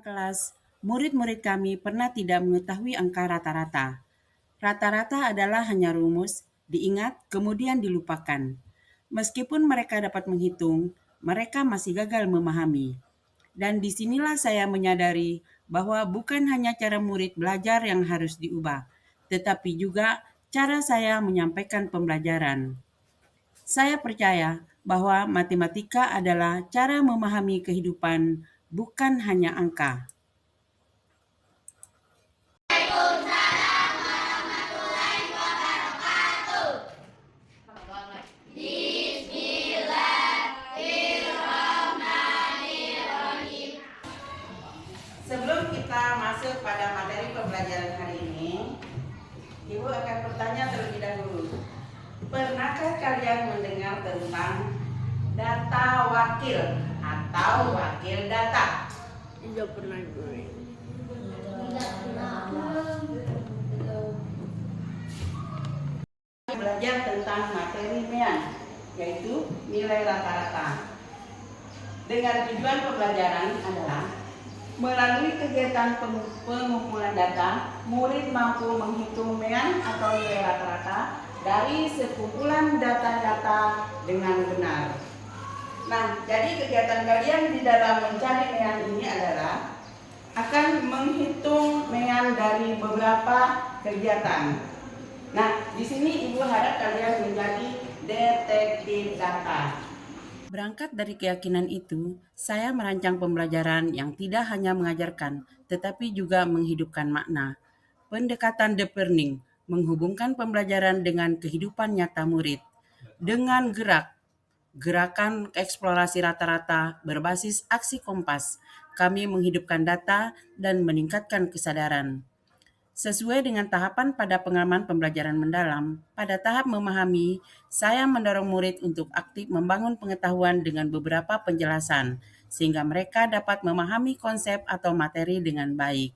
kelas, murid-murid kami pernah tidak mengetahui angka rata-rata. Rata-rata adalah hanya rumus, diingat kemudian dilupakan. Meskipun mereka dapat menghitung, mereka masih gagal memahami. Dan disinilah saya menyadari bahwa bukan hanya cara murid belajar yang harus diubah, tetapi juga cara saya menyampaikan pembelajaran. Saya percaya bahwa matematika adalah cara memahami kehidupan, bukan hanya angka. Sebelum kita masuk pada materi pembelajaran hari ini, Ibu akan bertanya terlebih dahulu. Pernahkah kalian mendengar tentang data wakil atau wakil data? Tidak pernah Ibu. Belajar tentang materi MEAN, yaitu nilai rata-rata. Dengan tujuan pembelajaran adalah melalui kegiatan pengumpulan data, murid mampu menghitung MEAN atau nilai rata-rata dari sekumpulan data-data dengan benar. Nah, jadi kegiatan kalian di dalam mencari MEAN ini adalah akan menghitung MEAN dari beberapa kegiatan. Nah, di sini Ibu harap kalian menjadi detektif data. Berangkat dari keyakinan itu, saya merancang pembelajaran yang tidak hanya mengajarkan, tetapi juga menghidupkan makna. Pendekatan deep learning menghubungkan pembelajaran dengan kehidupan nyata murid. Dengan gerakan eksplorasi rata-rata berbasis aksi kompas, kami menghidupkan data dan meningkatkan kesadaran. Sesuai dengan tahapan pada pengalaman pembelajaran mendalam, pada tahap memahami, saya mendorong murid untuk aktif membangun pengetahuan dengan beberapa penjelasan, sehingga mereka dapat memahami konsep atau materi dengan baik.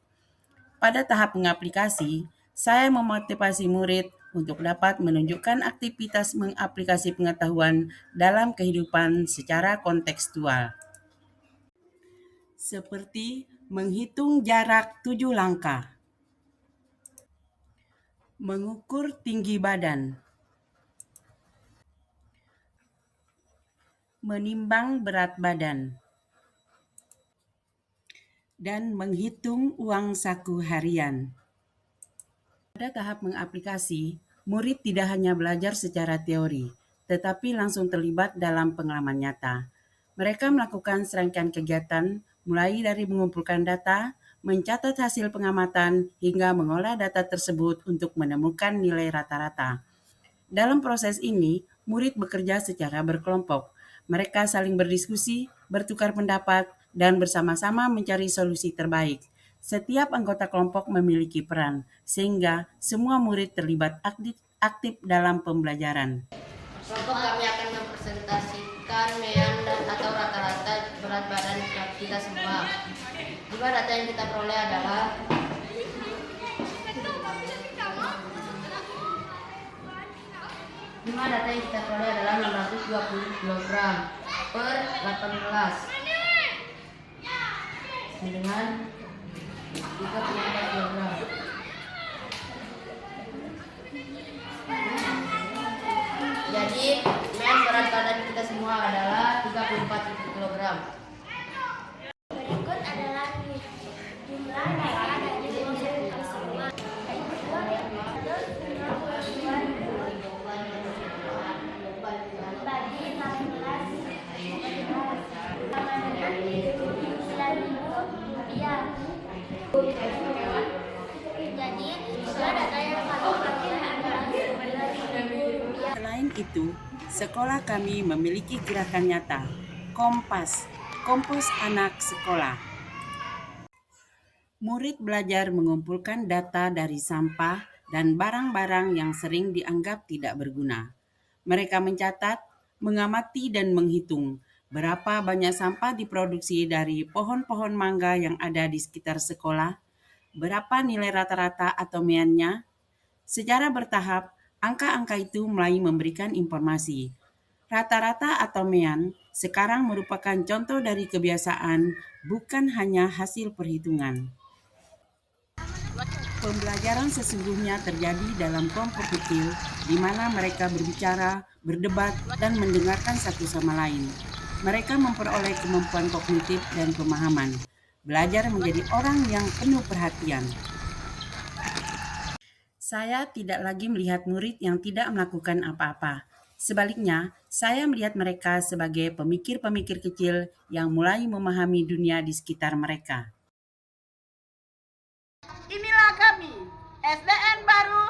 Pada tahap mengaplikasi, saya memotivasi murid untuk dapat menunjukkan aktivitas mengaplikasi pengetahuan dalam kehidupan secara kontekstual. Seperti menghitung jarak 7 langkah. Mengukur tinggi badan, menimbang berat badan, dan menghitung uang saku harian. Pada tahap mengaplikasi, murid tidak hanya belajar secara teori, tetapi langsung terlibat dalam pengalaman nyata. Mereka melakukan serangkaian kegiatan, mulai dari mengumpulkan data, mencatat hasil pengamatan, hingga mengolah data tersebut untuk menemukan nilai rata-rata. Dalam proses ini, murid bekerja secara berkelompok. Mereka saling berdiskusi, bertukar pendapat, dan bersama-sama mencari solusi terbaik. Setiap anggota kelompok memiliki peran, sehingga semua murid terlibat aktif dalam pembelajaran. Kelompok kami akan mempresentasikan MEAN atau rata-rata berat badan kita semua. Jika data yang kita peroleh adalah data yang kita peroleh adalah 620 kg per 18 dengan 34 kg. Jadi MEAN berat badan kita semua adalah 34 kg. Berikut adalah jumlah data dari murid kita semua. Bagi 16 sama dengan Rp9.000. Jadi jumlah data yang kami peroleh adalah Rp9.000. Selain itu, sekolah kami memiliki gerakan nyata, Kompas, Kompos Anak Sekolah. Murid belajar mengumpulkan data dari sampah dan barang-barang yang sering dianggap tidak berguna. Mereka mencatat, mengamati, dan menghitung berapa banyak sampah diproduksi dari pohon-pohon mangga yang ada di sekitar sekolah, berapa nilai rata-rata atau MEAN-nya. Secara bertahap, angka-angka itu mulai memberikan informasi. Rata-rata atau MEAN sekarang merupakan contoh dari kebiasaan, bukan hanya hasil perhitungan. Pembelajaran sesungguhnya terjadi dalam kelompok kecil di mana mereka berbicara, berdebat, dan mendengarkan satu sama lain. Mereka memperoleh kemampuan kognitif dan pemahaman, belajar menjadi orang yang penuh perhatian. Saya tidak lagi melihat murid yang tidak melakukan apa-apa. Sebaliknya, saya melihat mereka sebagai pemikir-pemikir kecil yang mulai memahami dunia di sekitar mereka. Inilah kami, SDN baru.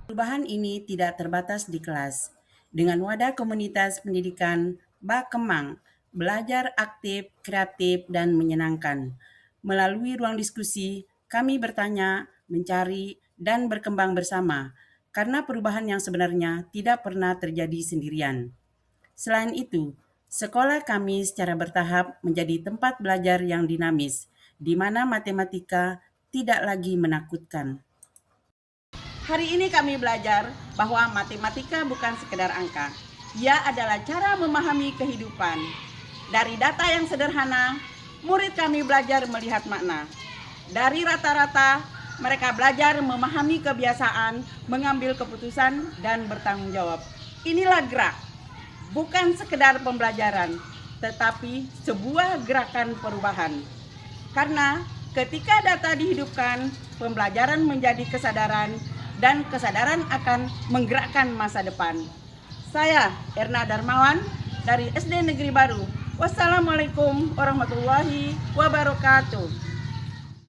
Perubahan ini tidak terbatas di kelas. Dengan wadah komunitas pendidikan Bak Kemang, belajar aktif, kreatif, dan menyenangkan. Melalui ruang diskusi, kami bertanya, mencari, dan berkembang bersama, karena perubahan yang sebenarnya tidak pernah terjadi sendirian. Selain itu, sekolah kami secara bertahap menjadi tempat belajar yang dinamis, di mana matematika tidak lagi menakutkan. Hari ini kami belajar bahwa matematika bukan sekedar angka. Ia adalah cara memahami kehidupan. Dari data yang sederhana, murid kami belajar melihat makna. Dari rata-rata, mereka belajar memahami kebiasaan, mengambil keputusan, dan bertanggung jawab. Inilah gerak. Bukan sekedar pembelajaran, tetapi sebuah gerakan perubahan. Karena ketika data dihidupkan, pembelajaran menjadi kesadaran, dan kesadaran akan menggerakkan masa depan. Saya, Erna Darmawan, dari SD Negeri Baru. Wassalamualaikum warahmatullahi wabarakatuh.